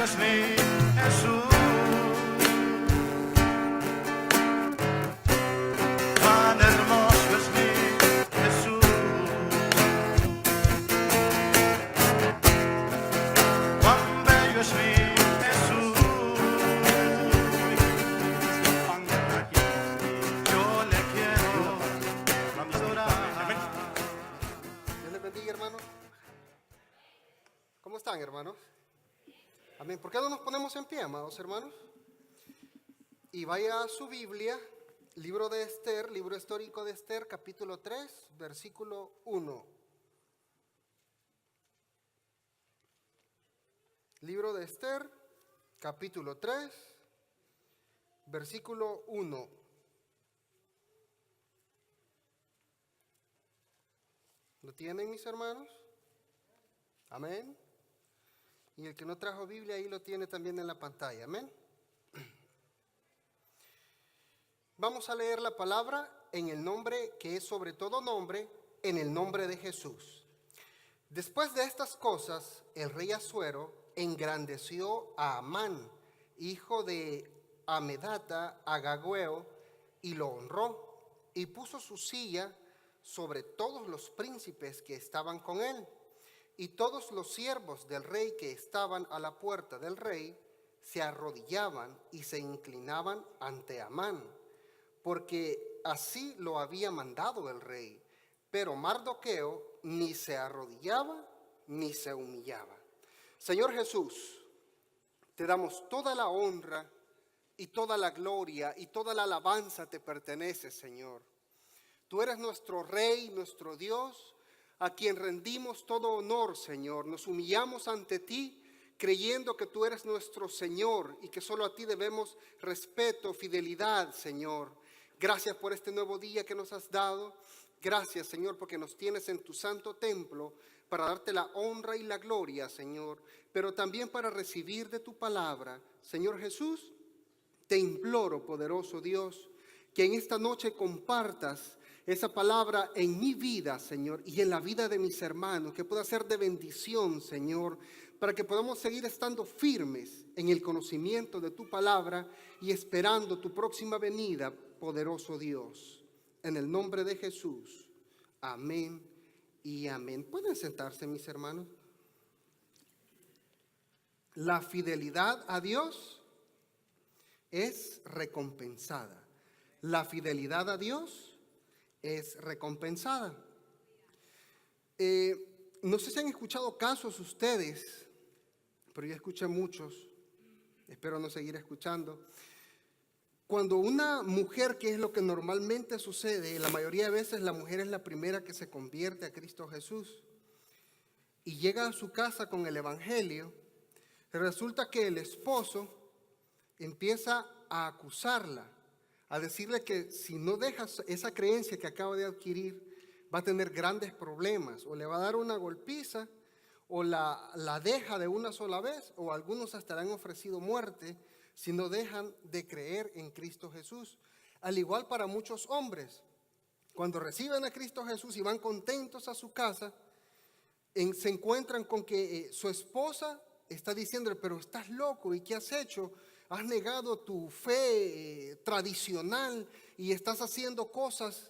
es mi Jesús. Cuán hermoso es mi Jesús. Cuán bello es mi Jesús. Yo le quiero adorar. Dios les bendiga, hermanos. ¿Cómo están, hermanos? Amén. ¿Por qué no nos ponemos en pie, amados hermanos? Y vaya a su Biblia, libro de Esther, libro histórico de Esther, capítulo 3, versículo 1. Libro de Esther, capítulo 3, versículo 1. ¿Lo tienen, mis hermanos? Amén. Y el que no trajo Biblia, ahí lo tiene también en la pantalla. Amén. Vamos a leer la palabra en el nombre que es sobre todo nombre, en el nombre de Jesús. Después de estas cosas, el rey Asuero engrandeció a Amán, hijo de Amedata, Agagüeo, y lo honró, y puso su silla sobre todos los príncipes que estaban con él. Y todos los siervos del rey que estaban a la puerta del rey se arrodillaban y se inclinaban ante Amán, porque así lo había mandado el rey. Pero Mardoqueo ni se arrodillaba ni se humillaba. Señor Jesús, te damos toda la honra y toda la gloria y toda la alabanza te pertenece, Señor. Tú eres nuestro Rey, nuestro Dios, a quien rendimos todo honor, Señor. Nos humillamos ante ti, creyendo que tú eres nuestro Señor y que solo a ti debemos respeto, fidelidad, Señor. Gracias por este nuevo día que nos has dado. Gracias, Señor, porque nos tienes en tu santo templo para darte la honra y la gloria, Señor, pero también para recibir de tu palabra. Señor Jesús, te imploro, poderoso Dios, que en esta noche compartas esa palabra en mi vida, Señor, y en la vida de mis hermanos, que pueda ser de bendición, Señor, para que podamos seguir estando firmes en el conocimiento de tu palabra y esperando tu próxima venida, poderoso Dios. En el nombre de Jesús, amén y amén. ¿Pueden sentarse, mis hermanos? La fidelidad a Dios es recompensada. La fidelidad a Dios es recompensada. No sé si han escuchado casos ustedes, pero yo escuché muchos, espero no seguir escuchando. Cuando una mujer, que es lo que normalmente sucede, la mayoría de veces la mujer es la primera que se convierte a Cristo Jesús y llega a su casa con el evangelio, resulta que el esposo empieza a acusarla, a decirle que si no dejas esa creencia que acaba de adquirir, va a tener grandes problemas, o le va a dar una golpiza, o la deja de una sola vez, o algunos hasta le han ofrecido muerte si no dejan de creer en Cristo Jesús. Al igual para muchos hombres, cuando reciben a Cristo Jesús y van contentos a su casa, se encuentran con que su esposa está diciéndole, pero estás loco, ¿y qué has hecho? Has negado tu fe tradicional y estás haciendo cosas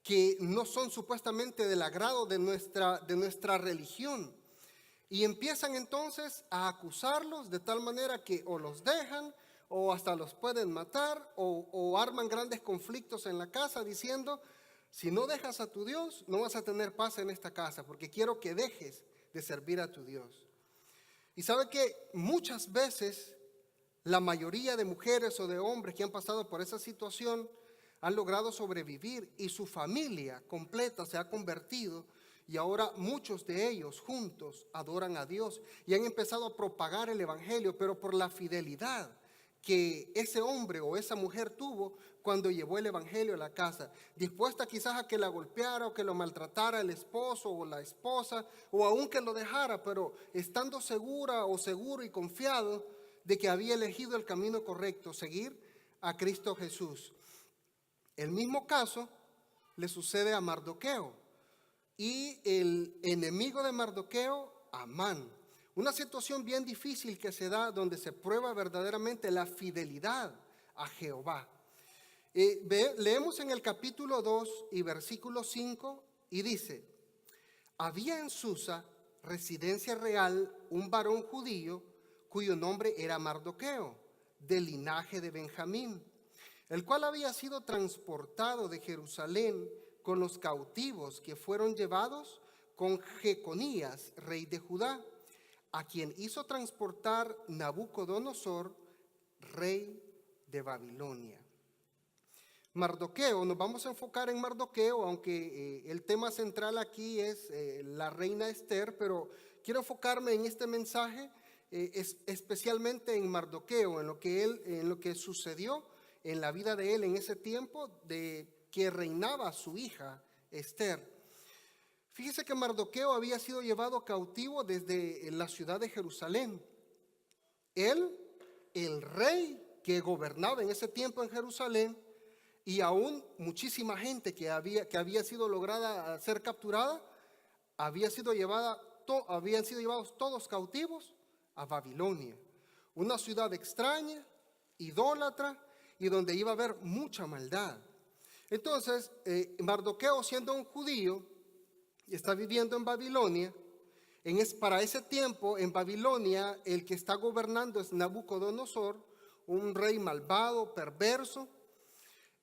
que no son supuestamente del agrado de nuestra religión. Y empiezan entonces a acusarlos de tal manera que o los dejan o hasta los pueden matar o arman grandes conflictos en la casa diciendo, si no dejas a tu Dios, no vas a tener paz en esta casa, porque quiero que dejes de servir a tu Dios. Y sabe que muchas veces la mayoría de mujeres o de hombres que han pasado por esa situación han logrado sobrevivir y su familia completa se ha convertido, y ahora muchos de ellos juntos adoran a Dios y han empezado a propagar el evangelio, pero por la fidelidad que ese hombre o esa mujer tuvo cuando llevó el evangelio a la casa, dispuesta quizás a que la golpeara o que lo maltratara el esposo o la esposa, o aún que lo dejara, pero estando segura o seguro y confiado de que había elegido el camino correcto, seguir a Cristo Jesús. El mismo caso le sucede a Mardoqueo y el enemigo de Mardoqueo, Amán, Una situación bien difícil que se da donde se prueba verdaderamente la fidelidad a Jehová. Leemos en el capítulo 2 y versículo 5 y dice: había en Susa, residencia real, un varón judío cuyo nombre era Mardoqueo, del linaje de Benjamín, el cual había sido transportado de Jerusalén con los cautivos que fueron llevados con Jeconías, rey de Judá, a quien hizo transportar Nabucodonosor, rey de Babilonia. Mardoqueo, nos vamos a enfocar en Mardoqueo, aunque el tema central aquí es la reina Esther, pero quiero enfocarme en este mensaje especialmente en Mardoqueo, en lo que sucedió en la vida de él en ese tiempo de que reinaba su hija Esther. Fíjese que Mardoqueo había sido llevado cautivo desde la ciudad de Jerusalén. Él, el rey que gobernaba en ese tiempo en Jerusalén, y aún muchísima gente que había sido lograda ser capturada, habían sido llevados todos cautivos a Babilonia, una ciudad extraña, idólatra, y donde iba a haber mucha maldad. Entonces, Mardoqueo, siendo un judío, está viviendo en Babilonia. Para ese tiempo, en Babilonia, el que está gobernando es Nabucodonosor, un rey malvado, perverso.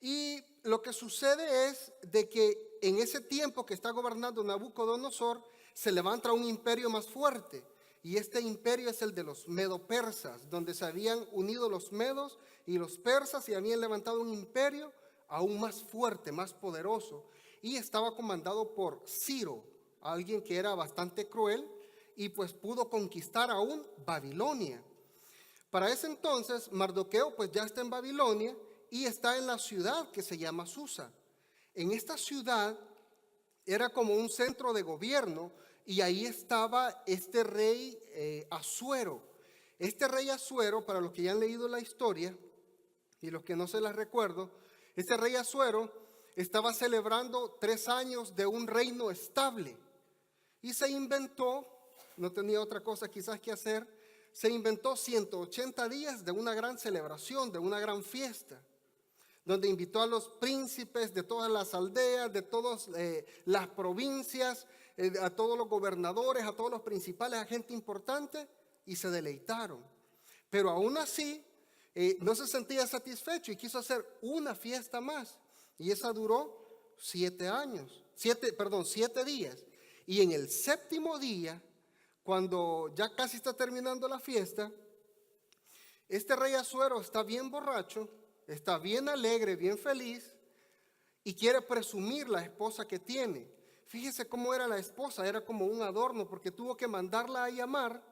Y lo que sucede es de que en ese tiempo que está gobernando Nabucodonosor, se levanta un imperio más fuerte. Y este imperio es el de los medo-persas, donde se habían unido los medos y los persas y habían levantado un imperio aún más fuerte, más poderoso. Y estaba comandado por Ciro, alguien que era bastante cruel y pues pudo conquistar aún Babilonia. Para ese entonces, Mardoqueo pues ya está en Babilonia y está en la ciudad que se llama Susa. En esta ciudad era como un centro de gobierno y ahí estaba este rey Asuero. Este rey Asuero, para los que ya han leído la historia y los que no se las recuerdo, este rey Asuero estaba celebrando 3 años de un reino estable y se inventó, no tenía otra cosa quizás que hacer, se inventó 180 días de una gran celebración, de una gran fiesta, donde invitó a los príncipes de todas las aldeas, de todas las provincias, a todos los gobernadores, a todos los principales, a gente importante, y se deleitaron. Pero aún así, no se sentía satisfecho y quiso hacer una fiesta más. Y esa duró 7 días. Y en el 7º día, cuando ya casi está terminando la fiesta, este rey Asuero está bien borracho, está bien alegre, bien feliz y quiere presumir la esposa que tiene. Fíjese cómo era la esposa, era como un adorno porque tuvo que mandarla a llamar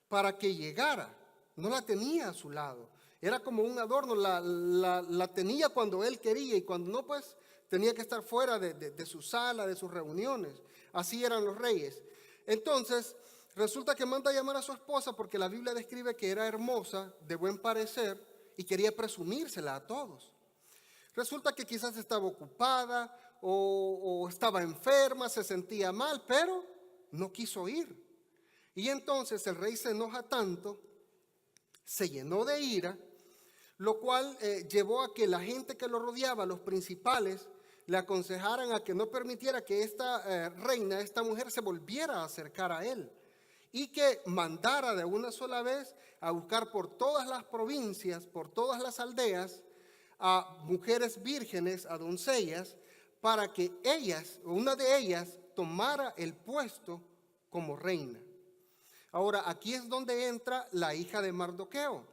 para que llegara. No la tenía a su lado, era como un adorno, la tenía cuando él quería y cuando no, pues tenía que estar fuera de su sala, de sus reuniones. Así eran los reyes. Entonces, resulta que manda a llamar a su esposa porque la Biblia describe que era hermosa, de buen parecer y quería presumírsela a todos. Resulta que quizás estaba ocupada o estaba enferma, se sentía mal, pero no quiso ir. Y entonces el rey se enoja tanto, se llenó de ira, lo cual llevó a que la gente que lo rodeaba, los principales, le aconsejaran a que no permitiera que esta reina, esta mujer, se volviera a acercar a él y que mandara de una sola vez a buscar por todas las provincias, por todas las aldeas, a mujeres vírgenes, a doncellas, para que ellas, una de ellas, tomara el puesto como reina. Ahora, aquí es donde entra la hija de Mardoqueo.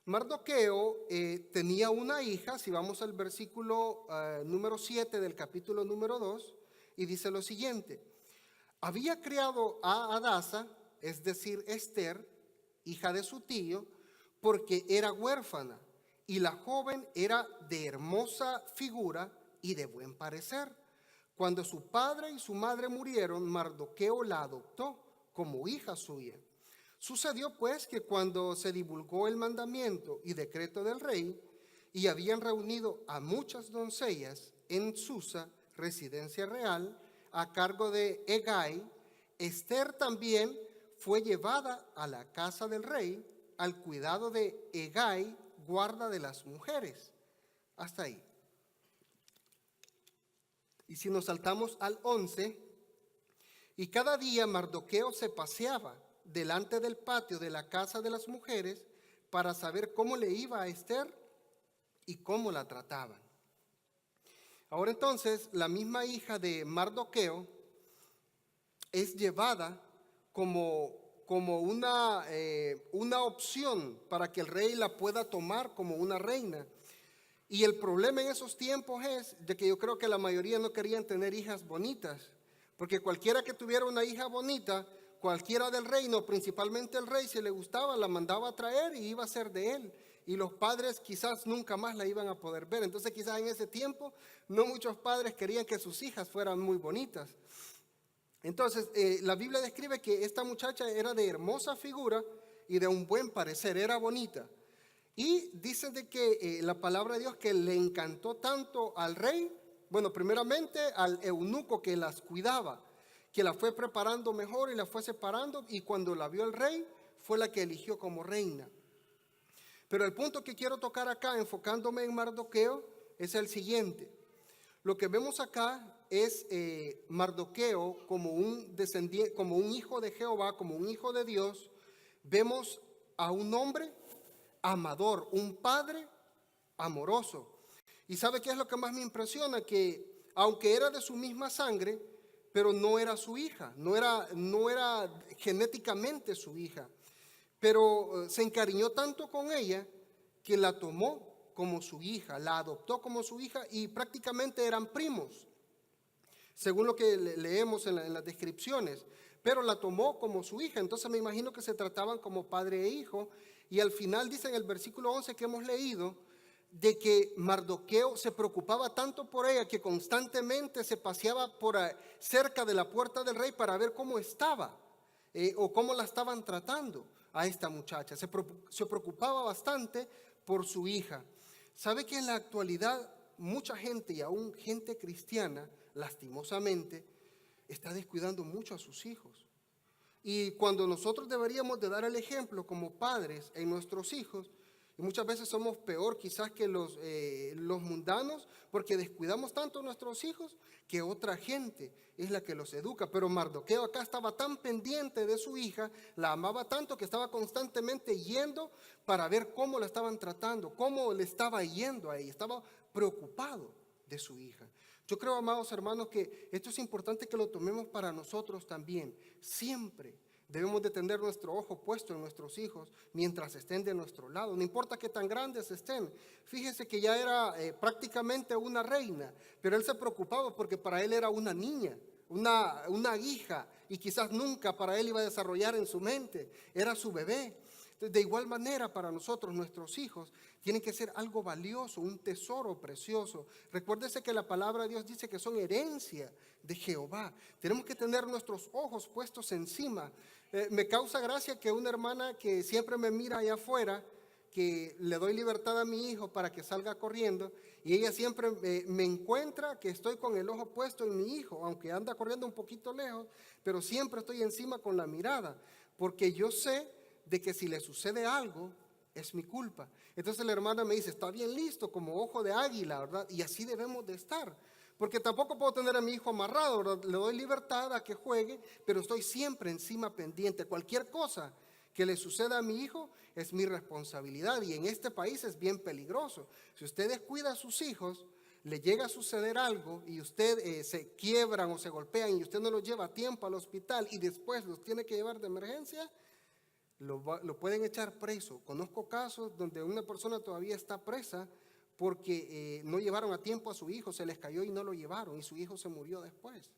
Mardoqueo tenía una hija, si vamos al versículo número 7 del capítulo número 2, y dice lo siguiente: había criado a Hadasa, es decir, Esther, hija de su tío, porque era huérfana, y la joven era de hermosa figura y de buen parecer. Cuando su padre y su madre murieron, Mardoqueo la adoptó como hija suya. Sucedió pues que cuando se divulgó el mandamiento y decreto del rey, y habían reunido a muchas doncellas en Susa, residencia real, a cargo de Hegai, Esther también fue llevada a la casa del rey al cuidado de Hegai, guarda de las mujeres. Hasta ahí. Y si nos saltamos al 11, y cada día Mardoqueo se paseaba delante del patio de la casa de las mujeres para saber cómo le iba a Ester y cómo la trataban. Ahora entonces, la misma hija de Mardoqueo es llevada como una opción para que el rey la pueda tomar como una reina. Y el problema en esos tiempos es de que yo creo que la mayoría no querían tener hijas bonitas, porque cualquiera que tuviera una hija bonita, cualquiera del reino, principalmente el rey, si le gustaba, la mandaba a traer y iba a ser de él. Y los padres quizás nunca más la iban a poder ver. Entonces quizás en ese tiempo no muchos padres querían que sus hijas fueran muy bonitas. Entonces la Biblia describe que esta muchacha era de hermosa figura y de un buen parecer, era bonita. Y dice de que la palabra de Dios que le encantó tanto al rey, bueno, primeramente al eunuco que las cuidaba, que la fue preparando mejor y la fue separando, y cuando la vio el rey, fue la que eligió como reina. Pero el punto que quiero tocar acá, enfocándome en Mardoqueo, es el siguiente. Lo que vemos acá es Mardoqueo como un descendiente, como un hijo de Jehová, como un hijo de Dios. Vemos a un hombre amador, un padre amoroso. ¿Y sabe qué es lo que más me impresiona? Que aunque era de su misma sangre, pero no era su hija, no era genéticamente su hija, pero se encariñó tanto con ella que la tomó como su hija, la adoptó como su hija y prácticamente eran primos, según lo que leemos en las descripciones, pero la tomó como su hija. Entonces me imagino que se trataban como padre e hijo. Y al final dice en el versículo 11 que hemos leído, de que Mardoqueo se preocupaba tanto por ella que constantemente se paseaba por cerca de la puerta del rey para ver cómo estaba o cómo la estaban tratando a esta muchacha. Se preocupaba bastante por su hija. ¿Sabe que en la actualidad mucha gente, y aún gente cristiana, lastimosamente, está descuidando mucho a sus hijos? Y cuando nosotros deberíamos de dar el ejemplo como padres en nuestros hijos, y muchas veces somos peor quizás que los mundanos, porque descuidamos tanto a nuestros hijos que otra gente es la que los educa. Pero Mardoqueo acá estaba tan pendiente de su hija, la amaba tanto que estaba constantemente yendo para ver cómo la estaban tratando, cómo le estaba yendo a ella, estaba preocupado de su hija. Yo creo, amados hermanos, que esto es importante que lo tomemos para nosotros también. Siempre debemos de tener nuestro ojo puesto en nuestros hijos mientras estén de nuestro lado. No importa qué tan grandes estén. Fíjese que ya era prácticamente una reina, pero él se preocupaba porque para él era una niña, una hija, y quizás nunca para él iba a desarrollar en su mente. Era su bebé. De igual manera para nosotros, nuestros hijos tienen que ser algo valioso, un tesoro precioso. Recuérdese que la palabra de Dios dice que son herencia de Jehová. Tenemos que tener nuestros ojos puestos encima. Me causa gracia que una hermana que siempre me mira allá afuera, que le doy libertad a mi hijo para que salga corriendo, y ella siempre me encuentra que estoy con el ojo puesto en mi hijo, aunque anda corriendo un poquito lejos, pero siempre estoy encima con la mirada, porque yo sé de que si le sucede algo, es mi culpa. Entonces la hermana me dice, está bien listo, como ojo de águila, ¿verdad? Y así debemos de estar. Porque tampoco puedo tener a mi hijo amarrado, ¿verdad? Le doy libertad a que juegue, pero estoy siempre encima pendiente. Cualquier cosa que le suceda a mi hijo es mi responsabilidad. Y en este país es bien peligroso. Si usted descuida a sus hijos, le llega a suceder algo y usted se quiebran o se golpean y usted no los lleva a tiempo al hospital y después los tiene que llevar de emergencia, lo pueden echar preso. Conozco casos donde una persona todavía está presa porque no llevaron a tiempo a su hijo, se les cayó y no lo llevaron y su hijo se murió después.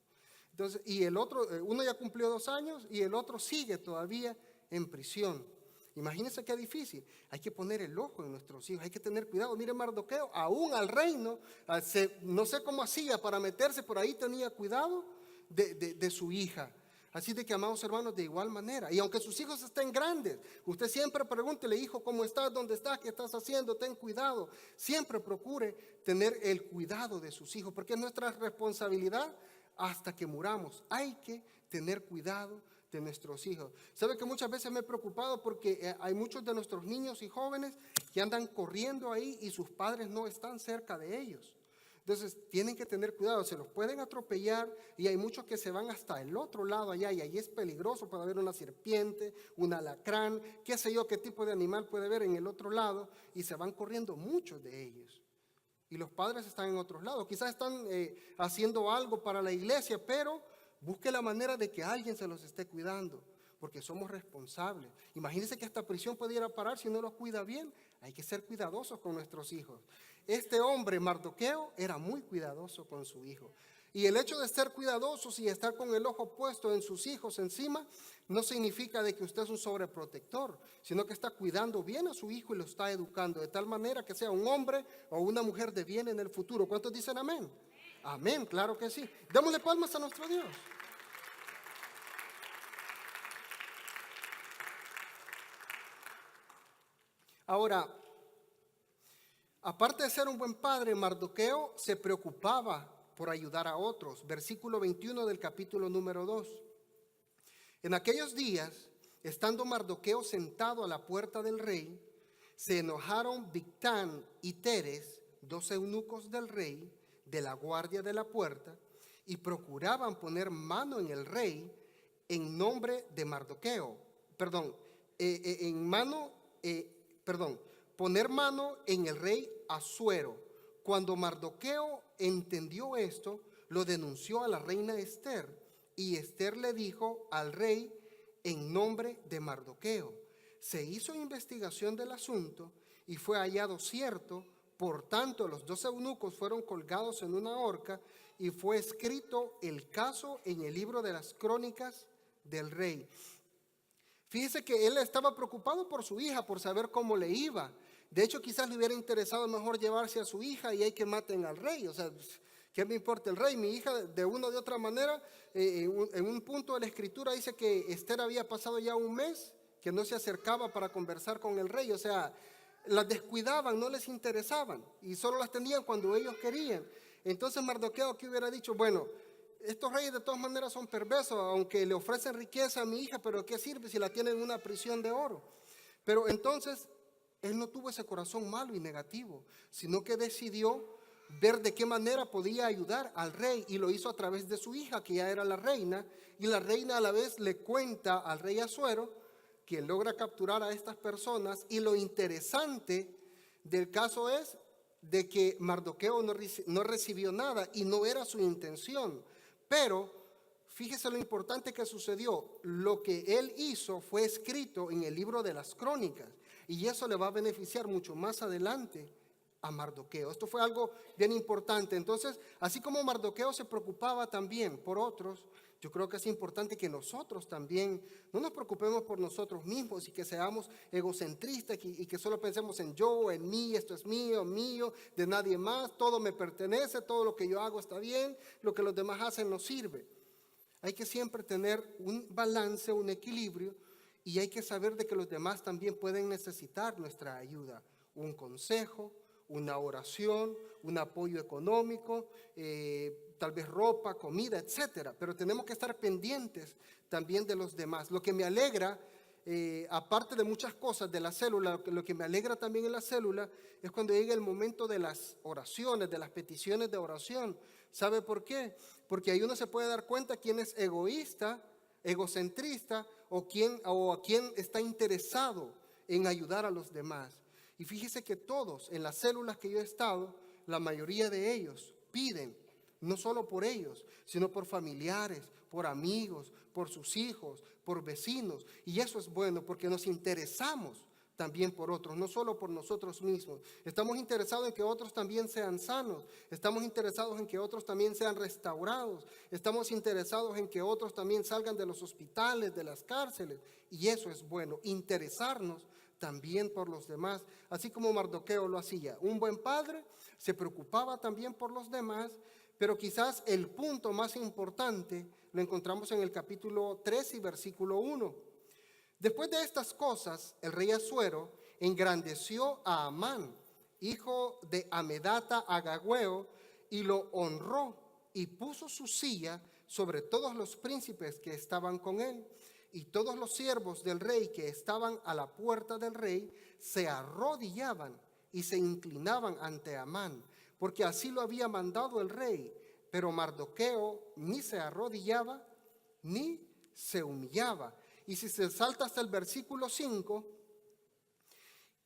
Entonces, y el otro, uno ya cumplió 2 años y el otro sigue todavía en prisión. Imagínense qué difícil. Hay que poner el ojo en nuestros hijos, hay que tener cuidado. Mire Mardoqueo, aún al reino, no sé cómo hacía para meterse, por ahí tenía cuidado de su hija. Así de que, amados hermanos, de igual manera, y aunque sus hijos estén grandes, usted siempre pregúntele, hijo, ¿cómo estás? ¿Dónde estás? ¿Qué estás haciendo? Ten cuidado. Siempre procure tener el cuidado de sus hijos, porque es nuestra responsabilidad hasta que muramos. Hay que tener cuidado de nuestros hijos. ¿Sabe que muchas veces me he preocupado porque hay muchos de nuestros niños y jóvenes que andan corriendo ahí y sus padres no están cerca de ellos? Entonces tienen que tener cuidado, se los pueden atropellar y hay muchos que se van hasta el otro lado allá y ahí es peligroso, puede haber una serpiente, un alacrán, qué sé yo, qué tipo de animal puede haber en el otro lado y se van corriendo muchos de ellos. Y los padres están en otros lados, quizás están haciendo algo para la iglesia, pero busque la manera de que alguien se los esté cuidando, porque somos responsables. Imagínense que esta prisión pudiera parar si no los cuida bien. Hay que ser cuidadosos con nuestros hijos. Este hombre, Mardoqueo, era muy cuidadoso con su hijo. Y el hecho de ser cuidadosos y estar con el ojo puesto en sus hijos encima, no significa de que usted es un sobreprotector, sino que está cuidando bien a su hijo y lo está educando de tal manera que sea un hombre o una mujer de bien en el futuro. ¿Cuántos dicen amén? Amén, claro que sí. Démosle palmas a nuestro Dios. Ahora, aparte de ser un buen padre, Mardoqueo se preocupaba por ayudar a otros. Versículo 21 del capítulo número 2. En aquellos días, estando Mardoqueo sentado a la puerta del rey, se enojaron Bigtán y Teres, dos eunucos del rey, de la guardia de la puerta, y procuraban poner mano en el rey en nombre de Mardoqueo. Poner mano en el rey Asuero. Cuando Mardoqueo entendió esto, lo denunció a la reina Esther, y Esther le dijo al rey en nombre de Mardoqueo. Se hizo investigación del asunto y fue hallado cierto. Por tanto, los dos eunucos fueron colgados en una horca y fue escrito el caso en el libro de las crónicas del rey. Fíjese que él estaba preocupado por su hija, por saber cómo le iba. De hecho, quizás le hubiera interesado mejor llevarse a su hija y hay que maten al rey. O sea, ¿qué me importa el rey? Mi hija, de una o de otra manera, en un punto de la escritura dice que Esther había pasado ya un mes que no se acercaba para conversar con el rey. O sea, las descuidaban, no les interesaban y solo las tenían cuando ellos querían. Entonces Mardoqueo, ¿qué hubiera dicho? Bueno, estos reyes de todas maneras son perversos, aunque le ofrecen riqueza a mi hija, pero ¿qué sirve si la tienen en una prisión de oro? Pero entonces él no tuvo ese corazón malo y negativo, sino que decidió ver de qué manera podía ayudar al rey y lo hizo a través de su hija, que ya era la reina, y la reina a la vez le cuenta al rey Asuero que logra capturar a estas personas. Y lo interesante del caso es de que Mardoqueo no recibió nada y no era su intención. Pero fíjese lo importante que sucedió. Lo que él hizo fue escrito en el libro de las crónicas y eso le va a beneficiar mucho más adelante a Mardoqueo. Esto fue algo bien importante. Entonces, así como Mardoqueo se preocupaba también por otros, yo creo que es importante que nosotros también no nos preocupemos por nosotros mismos y que seamos egocentristas y que solo pensemos en yo, en mí, esto es mío, mío, de nadie más, todo me pertenece, todo lo que yo hago está bien, lo que los demás hacen nos sirve. Hay que siempre tener un balance, un equilibrio, y hay que saber de que los demás también pueden necesitar nuestra ayuda, un consejo, una oración, un apoyo económico, tal vez ropa, comida, etcétera. Pero tenemos que estar pendientes también de los demás. Lo que me alegra, aparte de muchas cosas de la célula, lo que me alegra también en la célula es cuando llega el momento de las oraciones, de las peticiones de oración. ¿Sabe por qué? Porque ahí uno se puede dar cuenta quién es egoísta, egocentrista o a quién está interesado en ayudar a los demás. Y fíjese que todos en las células que yo he estado, la mayoría de ellos piden, no solo por ellos, sino por familiares, por amigos, por sus hijos, por vecinos. Y eso es bueno porque nos interesamos también por otros, no solo por nosotros mismos. Estamos interesados en que otros también sean sanos, estamos interesados en que otros también sean restaurados, estamos interesados en que otros también salgan de los hospitales, de las cárceles. Y eso es bueno, interesarnos también por los demás, así como Mardoqueo lo hacía. Un buen padre se preocupaba también por los demás, pero quizás el punto más importante lo encontramos en el capítulo 3 y versículo 1. Después de estas cosas, el rey Asuero engrandeció a Amán, hijo de Amedata Agagüeo, y lo honró y puso su silla sobre todos los príncipes que estaban con él. y todos los siervos del rey que estaban a la puerta del rey se arrodillaban y se inclinaban ante Amán, porque así lo había mandado el rey. Pero Mardoqueo ni se arrodillaba ni se humillaba. Y si se salta hasta el versículo 5,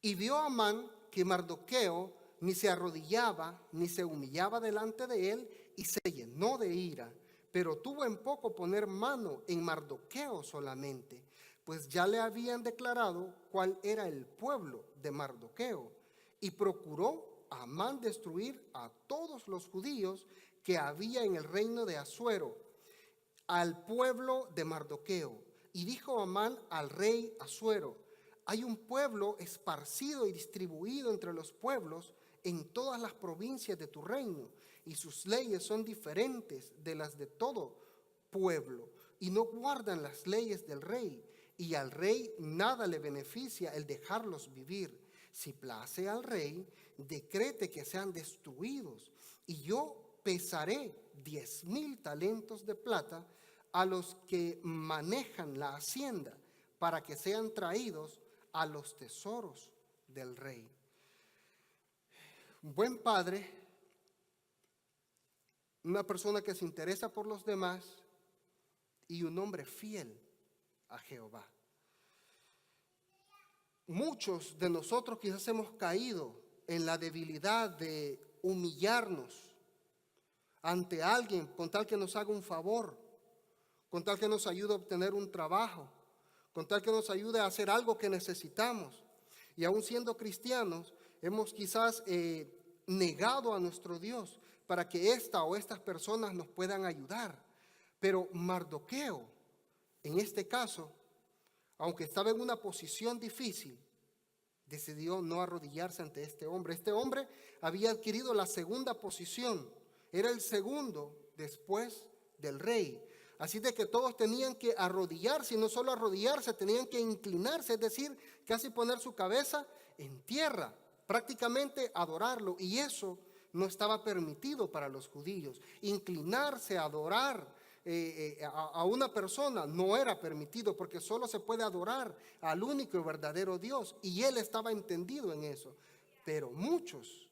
y vio Amán que Mardoqueo ni se arrodillaba ni se humillaba delante de él, y se llenó de ira, pero tuvo en poco poner mano en Mardoqueo solamente, pues ya le habían declarado cuál era el pueblo de Mardoqueo, y procuró Amán destruir a todos los judíos que había en el reino de Asuero, al pueblo de Mardoqueo. Y dijo Amán al rey Asuero: hay un pueblo esparcido y distribuido entre los pueblos en todas las provincias de tu reino, y sus leyes son diferentes de las de todo pueblo, y no guardan las leyes del rey, y al rey nada le beneficia el dejarlos vivir. Si place al rey, decrete que sean destruidos, y yo pesaré 10,000 talentos de plata a los que manejan la hacienda, para que sean traídos a los tesoros del rey. Un buen padre, una persona que se interesa por los demás y un hombre fiel a Jehová. Muchos de nosotros quizás hemos caído en la debilidad de humillarnos ante alguien con tal que nos haga un favor, con tal que nos ayude a obtener un trabajo, con tal que nos ayude a hacer algo que necesitamos. Y aún siendo cristianos, hemos quizás negado a nuestro Dios para que esta o estas personas nos puedan ayudar. Pero Mardoqueo, en este caso, aunque estaba en una posición difícil, decidió no arrodillarse ante este hombre. Este hombre había adquirido la segunda posición, era el segundo después del rey. Así de que todos tenían que arrodillarse, y no solo arrodillarse, tenían que inclinarse, es decir, casi poner su cabeza en tierra, prácticamente adorarlo. Y eso no estaba permitido para los judíos. Inclinarse a adorar a una persona no era permitido, porque solo se puede adorar al único y verdadero Dios, y él estaba entendido en eso. Pero muchos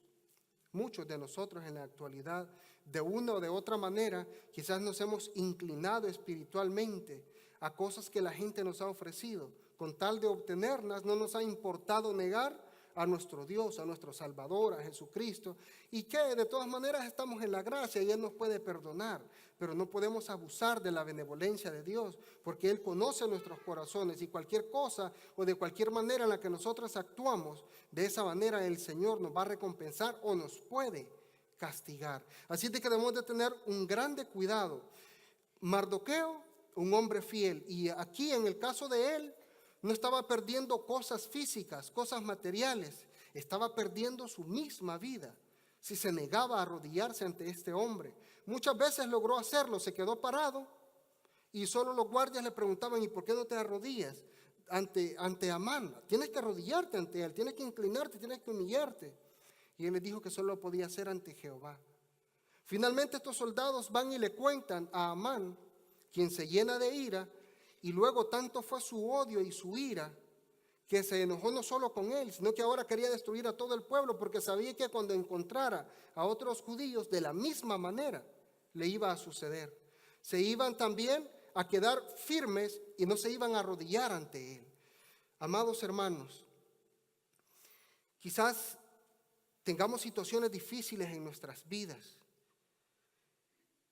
de nosotros en la actualidad, de una o de otra manera, quizás nos hemos inclinado espiritualmente a cosas que la gente nos ha ofrecido. Con tal de obtenerlas, no nos ha importado negar a nuestro Dios, a nuestro Salvador, a Jesucristo, y que de todas maneras estamos en la gracia y Él nos puede perdonar, pero no podemos abusar de la benevolencia de Dios, porque Él conoce nuestros corazones, y cualquier cosa o de cualquier manera en la que nosotros actuamos, de esa manera el Señor nos va a recompensar o nos puede castigar. Así de que debemos de tener un grande cuidado. Mardoqueo, un hombre fiel, y aquí en el caso de él, no estaba perdiendo cosas físicas, cosas materiales, estaba perdiendo su misma vida si se negaba a arrodillarse ante este hombre. Muchas veces logró hacerlo, se quedó parado y solo los guardias le preguntaban: ¿y por qué no te arrodillas ante Amán? Tienes que arrodillarte ante él, tienes que inclinarte, tienes que humillarte. Y él les dijo que solo lo podía hacer ante Jehová. Finalmente estos soldados van y le cuentan a Amán, quien se llena de ira, y luego tanto fue su odio y su ira que se enojó no solo con él, sino que ahora quería destruir a todo el pueblo, porque sabía que cuando encontrara a otros judíos de la misma manera le iba a suceder. Se iban también a quedar firmes y no se iban a arrodillar ante él. Amados hermanos, quizás tengamos situaciones difíciles en nuestras vidas,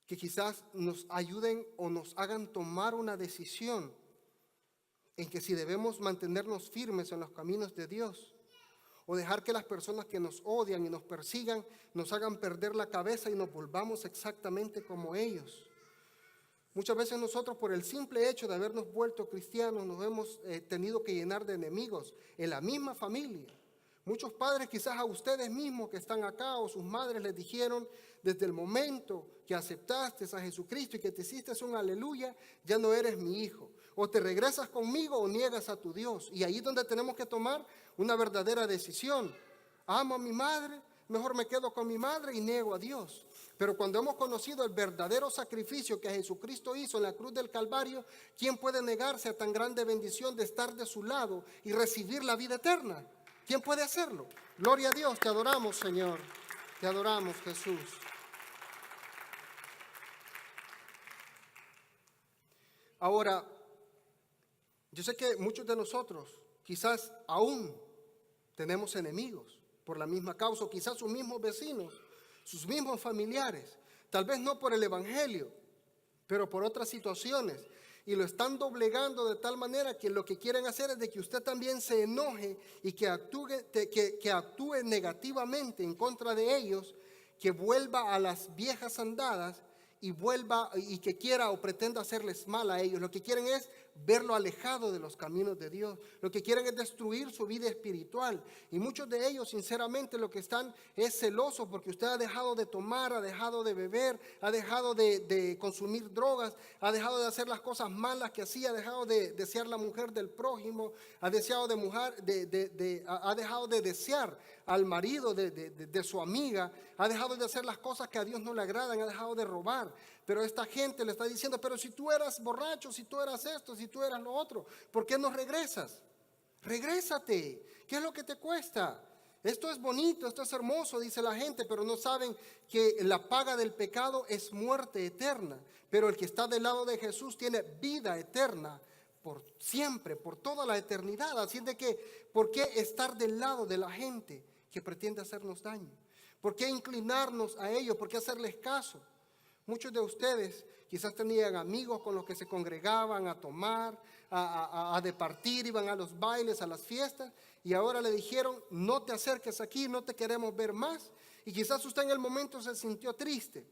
que quizás nos ayuden o nos hagan tomar una decisión en que si debemos mantenernos firmes en los caminos de Dios, o dejar que las personas que nos odian y nos persigan nos hagan perder la cabeza y nos volvamos exactamente como ellos. Muchas veces nosotros, por el simple hecho de habernos vuelto cristianos, nos hemos tenido que llenar de enemigos en la misma familia. Muchos padres, quizás a ustedes mismos que están acá, o sus madres les dijeron: desde el momento que aceptaste a Jesucristo y que te hiciste un aleluya, ya no eres mi hijo. O te regresas conmigo o niegas a tu Dios. Y ahí es donde tenemos que tomar una verdadera decisión. ¿Amo a mi madre? mejor me quedo con mi madre y niego a Dios. Pero cuando hemos conocido el verdadero sacrificio que Jesucristo hizo en la cruz del Calvario, ¿quién puede negarse a tan grande bendición de estar de su lado y recibir la vida eterna? ¿Quién puede hacerlo? Gloria a Dios, te adoramos, Señor. Te adoramos, Jesús. Ahora, yo sé que muchos de nosotros quizás aún tenemos enemigos por la misma causa, o quizás sus mismos vecinos, sus mismos familiares, tal vez no por el evangelio, pero por otras situaciones, y lo están doblegando de tal manera que lo que quieren hacer es de que usted también se enoje y que actúe negativamente en contra de ellos, que vuelva a las viejas andadas y que quiera o pretenda hacerles mal a ellos. Lo que quieren es verlo alejado de los caminos de Dios. Lo que quieren es destruir su vida espiritual. Y muchos de ellos, sinceramente, lo que están es celosos porque usted ha dejado de tomar, ha dejado de beber, ha dejado de consumir drogas, ha dejado de hacer las cosas malas que hacía, ha dejado de desear la mujer del prójimo, ha dejado de desear al marido de su amiga, ha dejado de hacer las cosas que a Dios no le agradan, ha dejado de robar. Pero esta gente le está diciendo, pero si tú eras borracho, si tú eras esto, si tú eras lo otro, ¿por qué no regresas? Regrésate. ¿Qué es lo que te cuesta? Esto es bonito, esto es hermoso, dice la gente, pero no saben que la paga del pecado es muerte eterna. Pero el que está del lado de Jesús tiene vida eterna por siempre, por toda la eternidad. Así es de que, ¿por qué estar del lado de la gente que pretende hacernos daño? ¿Por qué inclinarnos a ellos? ¿Por qué hacerles caso? Muchos de ustedes quizás tenían amigos con los que se congregaban a tomar, a departir, iban a los bailes, a las fiestas, y ahora le dijeron, no te acerques aquí, no te queremos ver más. Y quizás usted en el momento se sintió triste,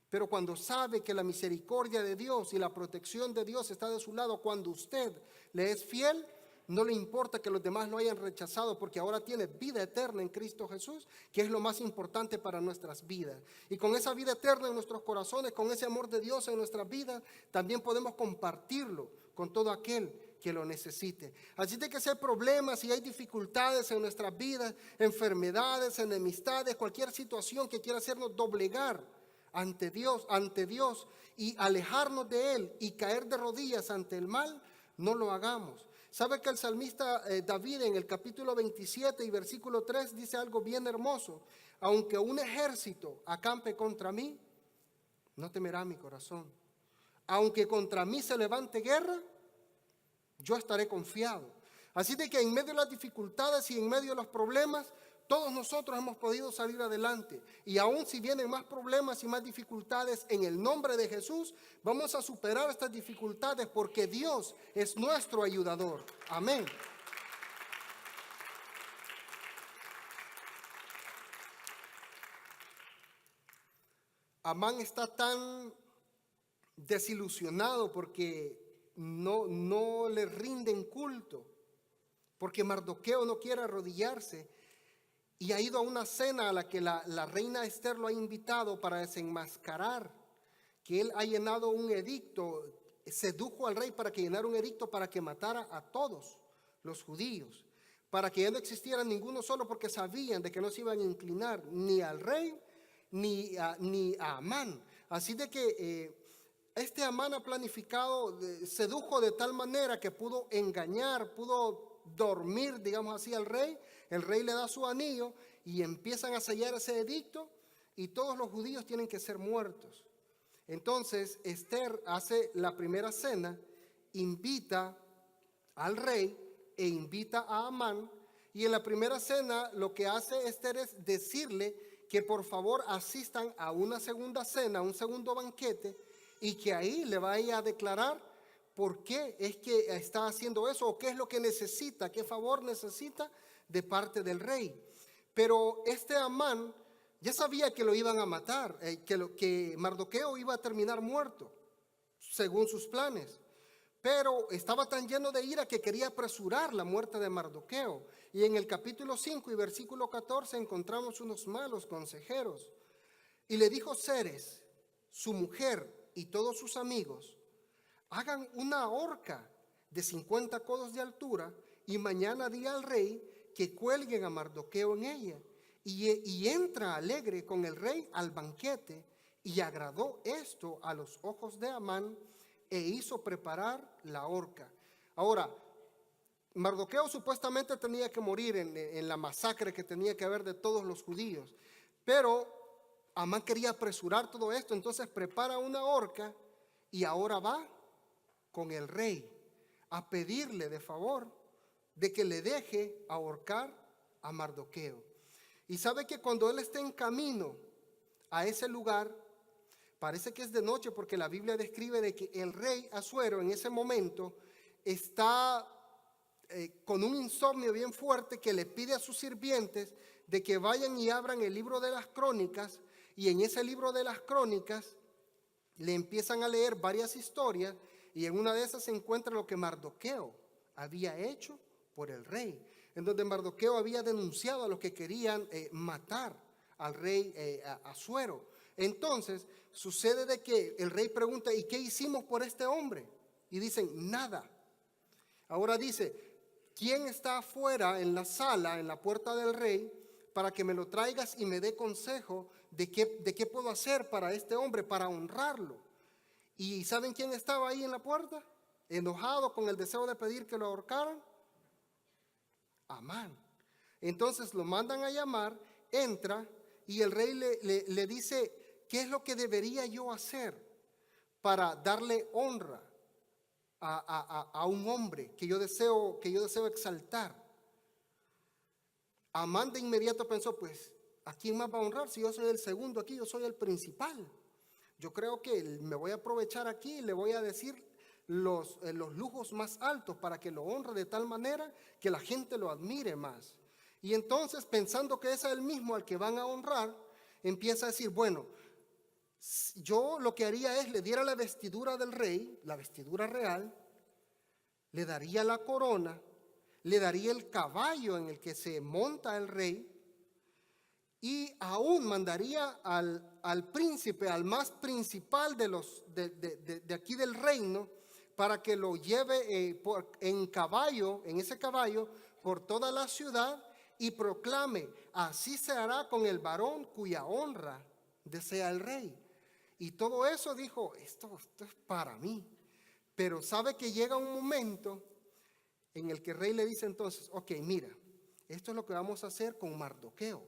pero cuando sabe que la misericordia de Dios y la protección de Dios está de su lado, cuando usted le es fiel, no le importa que los demás lo hayan rechazado, porque ahora tiene vida eterna en Cristo Jesús, que es lo más importante para nuestras vidas. Y con esa vida eterna en nuestros corazones, con ese amor de Dios en nuestras vidas, también podemos compartirlo con todo aquel que lo necesite. Así de que si hay problemas, si hay dificultades en nuestras vidas, enfermedades, enemistades, cualquier situación que quiera hacernos doblegar ante Dios y alejarnos de Él y caer de rodillas ante el mal, no lo hagamos. ¿Sabe que el salmista David en el capítulo 27 y versículo 3 dice algo bien hermoso? Aunque un ejército acampe contra mí, no temerá mi corazón. Aunque contra mí se levante guerra, yo estaré confiado. Así de que en medio de las dificultades y en medio de los problemas, todos nosotros hemos podido salir adelante. Y aún si vienen más problemas y más dificultades, en el nombre de Jesús, vamos a superar estas dificultades porque Dios es nuestro ayudador. Amén. Amán está tan desilusionado porque no le rinden culto, porque Mardoqueo no quiere arrodillarse. Y ha ido a una cena a la que la reina Esther lo ha invitado para desenmascarar que él ha llenado un edicto, sedujo al rey para que llenara un edicto para que matara a todos los judíos, para que ya no existiera ninguno solo, porque sabían de que no se iban a inclinar ni al rey ni a Amán. Así de que este Amán ha planificado, sedujo de tal manera que pudo engañar, pudo dormir, digamos así, al rey. El rey le da su anillo y empiezan a sellar ese edicto y todos los judíos tienen que ser muertos. Entonces Esther hace la primera cena, invita al rey e invita a Amán, y en la primera cena lo que hace Esther es decirle que por favor asistan a una segunda cena, a un segundo banquete, y que ahí le vaya a declarar por qué es que está haciendo eso, o qué es lo que necesita, qué favor necesita de parte del rey. Pero este Amán ya sabía que lo iban a matar, que Mardoqueo iba a terminar muerto, según sus planes. Pero estaba tan lleno de ira que quería apresurar la muerte de Mardoqueo. Y en el capítulo 5 y versículo 14 encontramos unos malos consejeros. Y le dijo Zeres, su mujer y todos sus amigos, hagan una horca de 50 codos de altura y mañana di al rey que cuelguen a Mardoqueo en ella y entra alegre con el rey al banquete, y agradó esto a los ojos de Amán, e hizo preparar la horca. Ahora, Mardoqueo supuestamente tenía que morir en la masacre que tenía que haber de todos los judíos, pero Amán quería apresurar todo esto, entonces prepara una horca y ahora va con el rey a pedirle de favor de que le deje ahorcar a Mardoqueo. Y sabe que cuando él está en camino a ese lugar, parece que es de noche, porque la Biblia describe de que el rey Asuero en ese momento está con un insomnio bien fuerte, que le pide a sus sirvientes de que vayan y abran el libro de las crónicas, y en ese libro de las crónicas le empiezan a leer varias historias, y en una de esas se encuentra lo que Mardoqueo había hecho por el rey, en donde Mardoqueo había denunciado a los que querían matar al rey Asuero. Entonces sucede de que el rey pregunta: ¿y qué hicimos por este hombre? Y dicen: nada. Ahora dice: ¿quién está afuera en la sala, en la puerta del rey, para que me lo traigas y me dé consejo de qué puedo hacer para este hombre, para honrarlo? ¿Y saben quién estaba ahí en la puerta? Enojado, con el deseo de pedir que lo ahorcaran. Amán. Entonces lo mandan a llamar, entra, y el rey le dice: ¿qué es lo que debería yo hacer para darle honra a un hombre que yo deseo exaltar? Amán de inmediato pensó: pues, ¿a quién más va a honrar? Si yo soy el segundo aquí, yo soy el principal. Yo creo que me voy a aprovechar aquí y le voy a decir los lujos más altos para que lo honre de tal manera que la gente lo admire más. Y entonces, pensando que es a él mismo al que van a honrar, empieza a decir: bueno, yo lo que haría es, le diera la vestidura del rey, la vestidura real, le daría la corona, le daría el caballo en el que se monta el rey, y aún mandaría al príncipe, al más principal de aquí del reino, para que lo lleve en caballo, en ese caballo, por toda la ciudad, y proclame: así se hará con el varón cuya honra desea el rey. Y todo eso dijo: esto es para mí. Pero sabe que llega un momento en el que el rey le dice entonces: ok, mira, esto es lo que vamos a hacer con Mardoqueo.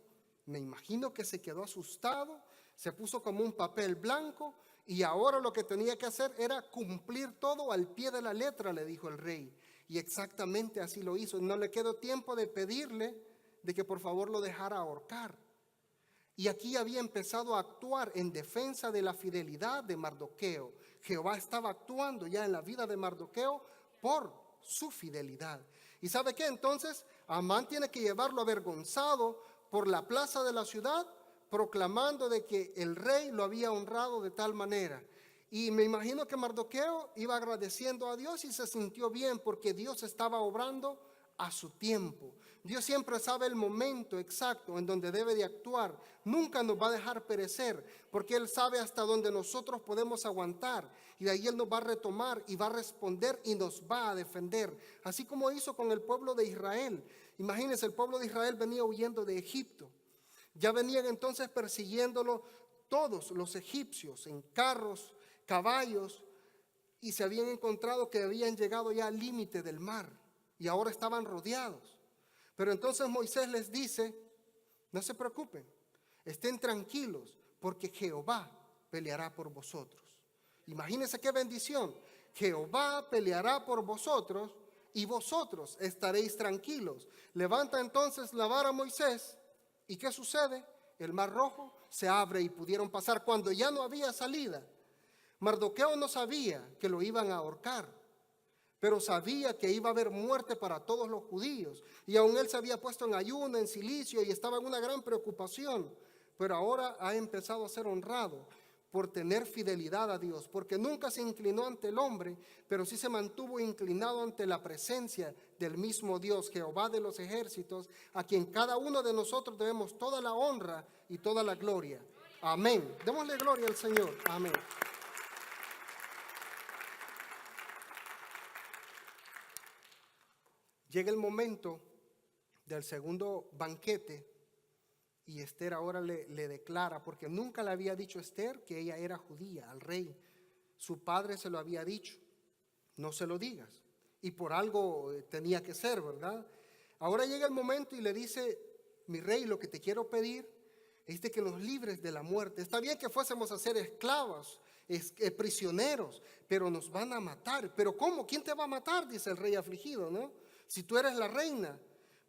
Me imagino que se quedó asustado, se puso como un papel blanco, y ahora lo que tenía que hacer era cumplir todo al pie de la letra, le dijo el rey. Y exactamente así lo hizo. No le quedó tiempo de pedirle de que por favor lo dejara ahorcar. Y aquí había empezado a actuar en defensa de la fidelidad de Mardoqueo. Jehová estaba actuando ya en la vida de Mardoqueo por su fidelidad. ¿Y sabe qué? Entonces Amán tiene que llevarlo avergonzado por la plaza de la ciudad, proclamando de que el rey lo había honrado de tal manera. Y me imagino que Mardoqueo iba agradeciendo a Dios y se sintió bien, porque Dios estaba obrando a su tiempo. Dios siempre sabe el momento exacto en donde debe de actuar. Nunca nos va a dejar perecer, porque Él sabe hasta dónde nosotros podemos aguantar, y de ahí Él nos va a retomar y va a responder y nos va a defender, así como hizo con el pueblo de Israel. Imagínense, el pueblo de Israel venía huyendo de Egipto. Ya venían entonces persiguiéndolo todos los egipcios en carros, caballos, y se habían encontrado que habían llegado ya al límite del mar y ahora estaban rodeados. Pero entonces Moisés les dice: no se preocupen, estén tranquilos, porque Jehová peleará por vosotros. Imagínense qué bendición. Jehová peleará por vosotros y vosotros estaréis tranquilos. Levanta entonces la vara Moisés, ¿y qué sucede? El mar rojo se abre y pudieron pasar cuando ya no había salida. Mardoqueo no sabía que lo iban a ahorcar, pero sabía que iba a haber muerte para todos los judíos, y aún él se había puesto en ayuno, en silicio, y estaba en una gran preocupación. Pero ahora ha empezado a ser honrado por tener fidelidad a Dios, porque nunca se inclinó ante el hombre, pero sí se mantuvo inclinado ante la presencia del mismo Dios, Jehová de los ejércitos, a quien cada uno de nosotros debemos toda la honra y toda la gloria. Amén. Démosle gloria al Señor. Amén. Llega el momento del segundo banquete, Y Esther ahora le declara, porque nunca le había dicho Esther que ella era judía al rey. Su padre se lo había dicho, no se lo digas. Y por algo tenía que ser, ¿verdad? Ahora llega el momento y le dice, mi rey, lo que te quiero pedir es de que nos libres de la muerte. Está bien que fuésemos a ser esclavos, prisioneros, pero nos van a matar. ¿Pero cómo? ¿Quién te va a matar? Dice el rey afligido, ¿no? Si tú eres la reina.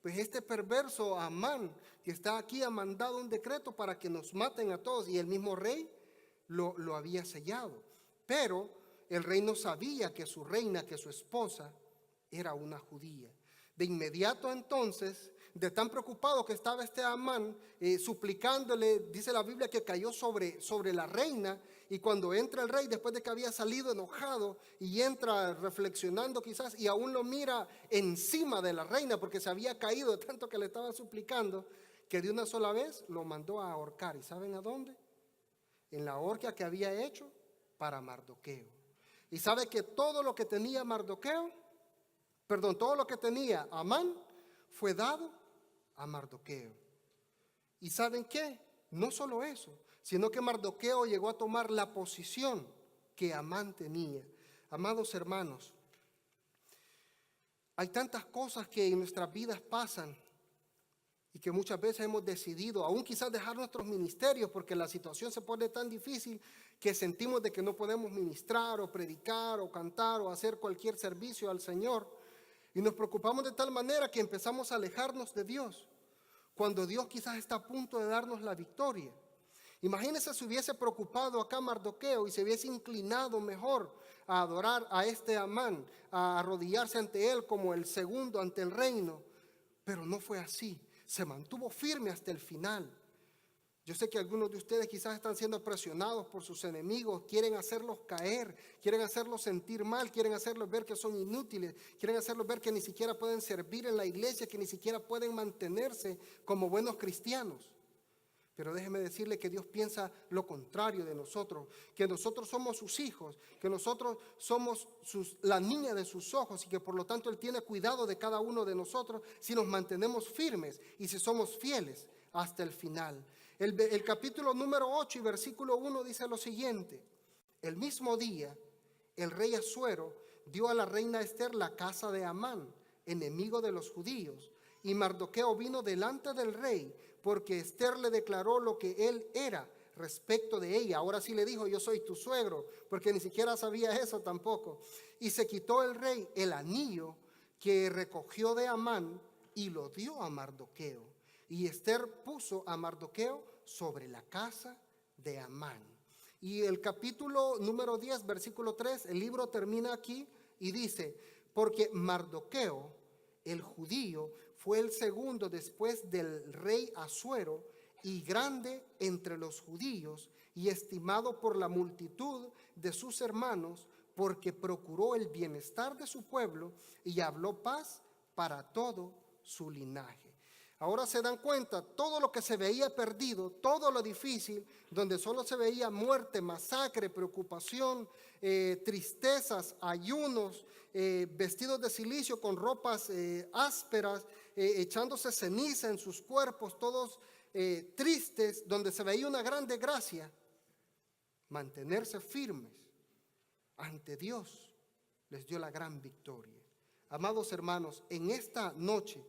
Pues este perverso Amán que está aquí ha mandado un decreto para que nos maten a todos, y el mismo rey lo había sellado. Pero el rey no sabía que su reina, que su esposa, era una judía. De inmediato entonces, de tan preocupado que estaba este Amán, suplicándole, dice la Biblia que cayó sobre la reina, y cuando entra el rey, después de que había salido enojado, y entra reflexionando quizás, y aún lo mira encima de la reina, porque se había caído de tanto que le estaba suplicando, que de una sola vez lo mandó a ahorcar. ¿Y saben a dónde? En la horca que había hecho para Mardoqueo. Y sabe que todo lo que tenía todo lo que tenía Amán fue dado a Mardoqueo. ¿Y saben qué? No solo eso, sino que Mardoqueo llegó a tomar la posición que Amán tenía. Amados hermanos, hay tantas cosas que en nuestras vidas pasan y que muchas veces hemos decidido, aún quizás dejar nuestros ministerios, porque la situación se pone tan difícil que sentimos de que no podemos ministrar o predicar o cantar o hacer cualquier servicio al Señor. Y nos preocupamos de tal manera que empezamos a alejarnos de Dios, cuando Dios quizás está a punto de darnos la victoria. Imagínense si hubiese preocupado acá Mardoqueo y se hubiese inclinado mejor a adorar a este Amán, a arrodillarse ante él como el segundo ante el reino. Pero no fue así, se mantuvo firme hasta el final. Yo sé que algunos de ustedes quizás están siendo presionados por sus enemigos, quieren hacerlos caer, quieren hacerlos sentir mal, quieren hacerlos ver que son inútiles, quieren hacerlos ver que ni siquiera pueden servir en la iglesia, que ni siquiera pueden mantenerse como buenos cristianos. Pero déjeme decirle que Dios piensa lo contrario de nosotros, que nosotros somos sus hijos, que nosotros somos la niña de sus ojos, y que por lo tanto Él tiene cuidado de cada uno de nosotros si nos mantenemos firmes y si somos fieles hasta el final. El capítulo número 8 y versículo 1 dice lo siguiente: el mismo día el rey Asuero dio a la reina Esther la casa de Amán, enemigo de los judíos, y Mardoqueo vino delante del rey porque Esther le declaró lo que él era respecto de ella. Ahora sí le dijo: yo soy tu suegro, porque ni siquiera sabía eso tampoco. Y se quitó el rey el anillo que recogió de Amán y lo dio a Mardoqueo. Y Esther puso a Mardoqueo sobre la casa de Amán. Y el capítulo número 10, versículo 3, el libro termina aquí y dice: porque Mardoqueo, el judío, fue el segundo después del rey Asuero, y grande entre los judíos, y estimado por la multitud de sus hermanos, porque procuró el bienestar de su pueblo y habló paz para todo su linaje. Ahora se dan cuenta, todo lo que se veía perdido, todo lo difícil, donde solo se veía muerte, masacre, preocupación, tristezas, ayunos, vestidos de silicio con ropas ásperas, echándose ceniza en sus cuerpos, todos tristes, donde se veía una gran desgracia. Mantenerse firmes ante Dios les dio la gran victoria. Amados hermanos, en esta noche,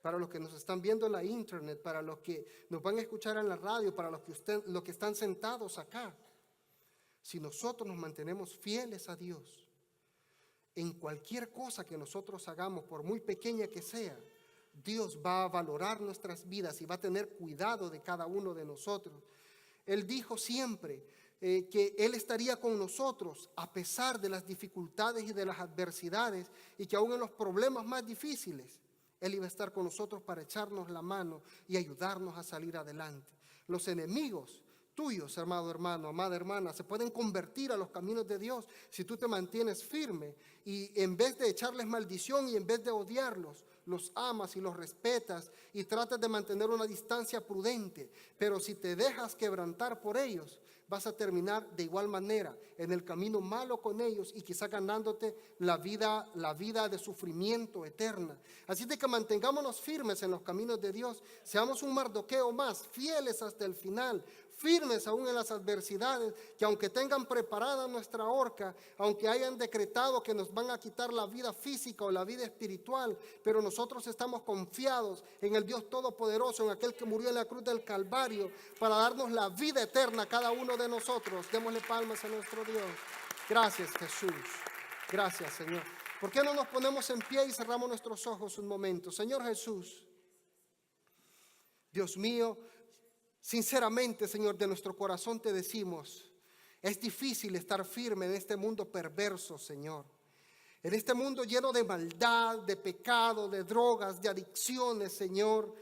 para los que nos están viendo en la internet, para los que nos van a escuchar en la radio, para los que están sentados acá, si nosotros nos mantenemos fieles a Dios, en cualquier cosa que nosotros hagamos, por muy pequeña que sea, Dios va a valorar nuestras vidas y va a tener cuidado de cada uno de nosotros. Él dijo siempre que Él estaría con nosotros a pesar de las dificultades y de las adversidades, y que aún en los problemas más difíciles Él iba a estar con nosotros para echarnos la mano y ayudarnos a salir adelante. Los enemigos tuyos, amado hermano, amada hermana, se pueden convertir a los caminos de Dios si tú te mantienes firme y en vez de echarles maldición y en vez de odiarlos, los amas y los respetas y tratas de mantener una distancia prudente. Pero si te dejas quebrantar por ellos, vas a terminar de igual manera en el camino malo con ellos y quizá ganándote la vida de sufrimiento eterna. Así de que mantengámonos firmes en los caminos de Dios, seamos un Mardoqueo más, fieles hasta el final, firmes aún en las adversidades, que aunque tengan preparada nuestra horca, aunque hayan decretado que nos van a quitar la vida física o la vida espiritual, pero nosotros estamos confiados en el Dios Todopoderoso, en aquel que murió en la cruz del Calvario para darnos la vida eterna a cada uno de nosotros. Démosle palmas a nuestro Dios. Gracias, Jesús. Gracias, Señor. ¿Por qué no nos ponemos en pie y cerramos nuestros ojos un momento? Señor Jesús, Dios mío, sinceramente, Señor, de nuestro corazón te decimos, es difícil estar firme en este mundo perverso, Señor. En este mundo lleno de maldad, de pecado, de drogas, de adicciones, Señor.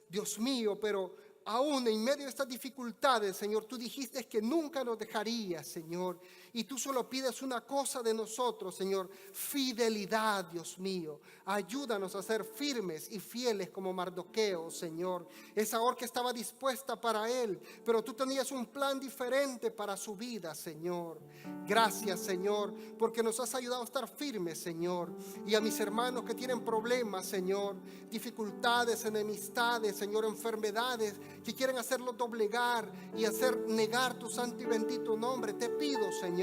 Dios mío, pero aún en medio de estas dificultades, Señor, tú dijiste que nunca nos dejarías, Señor. Y tú solo pides una cosa de nosotros, Señor: fidelidad, Dios mío. Ayúdanos a ser firmes y fieles como Mardoqueo, Señor. Esa horca estaba dispuesta para él, pero tú tenías un plan diferente para su vida, Señor. Gracias, Señor, porque nos has ayudado a estar firmes, Señor. Y a mis hermanos que tienen problemas, Señor, dificultades, enemistades, Señor, enfermedades que quieren hacerlo doblegar y hacer negar tu santo y bendito nombre, te pido, Señor,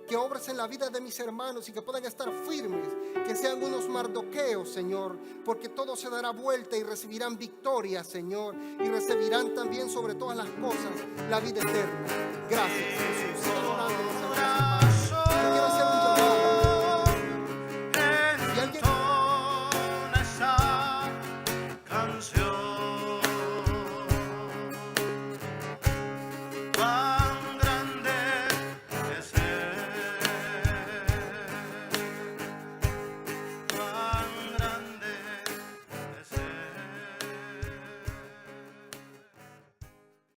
que obres en la vida de mis hermanos y que puedan estar firmes, que sean unos Mardoqueos, Señor, porque todo se dará vuelta y recibirán victoria, Señor, y recibirán también sobre todas las cosas la vida eterna. Gracias, Jesús.